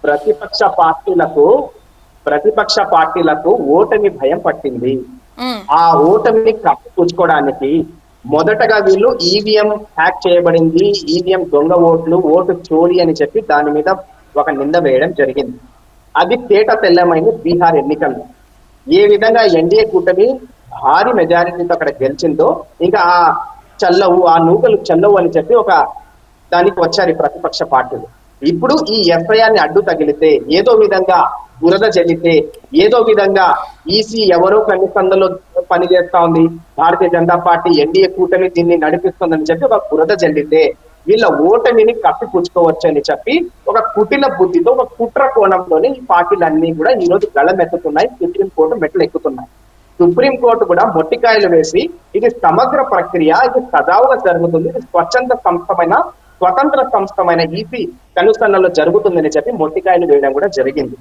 ప్రతిపక్ష పార్టీలకు ప్రతిపక్ష పార్టీలకు ఓటమి భయం పట్టింది. ఉమ్, ఆ ఓటమిని కప్పిపుచ్చుకోవడానికి మొదటగా వీళ్ళు ఈవీఎం హ్యాక్ చేయబడింది, ఈవీఎం దొంగ ఓట్లు, ఓటు చోరీ అని చెప్పి దాని మీద ఒక నింద వేయడం జరిగింది. అది తేట తెల్లమైంది బీహార్ ఎన్నికల్లో. ఏ విధంగా ఎన్డీఏ కూటమి భారీ మెజారిటీతో అక్కడ గెలిచిందో, ఇంకా ఆ చల్లవు, ఆ నూకలు చల్లవు అని చెప్పి ఒక దానికి వచ్చారు ఈ ప్రతిపక్ష పార్టీలు. ఇప్పుడు ఈ ఎఫ్ఐఆర్ ని అడ్డు తగిలితే, ఏదో విధంగా బురద చెల్లితే, ఏదో విధంగా ఈసీ ఎవరో కన్నిసందులో పనిచేస్తా ఉంది, భారతీయ జనతా పార్టీ ఎన్డీఏ కూటమి దీన్ని నడిపిస్తుందని చెప్పి ఒక బురద చెల్లితే వీళ్ళ ఓటమిని కప్పిపుచ్చుకోవచ్చు అని చెప్పి ఒక కుటిల బుద్ధితో, ఒక కుట్ర కోణంలోనే ఈ పార్టీలన్నీ కూడా ఈ రోజు గళమెత్తుతున్నాయి, సుప్రీంకోర్టు మెట్లు ఎక్కుతున్నాయి. సుప్రీంకోర్టు కూడా మొట్టికాయలు వేసి ఇది సమగ్ర ప్రక్రియ, ఇది సజావుగా జరుగుతుంది, ఇది స్వతంత్ర సంస్థమైన ఈసీ కనుసన్నలో జరుగుతుందని చెప్పి మొట్టికాయలు వేయడం కూడా జరిగింది.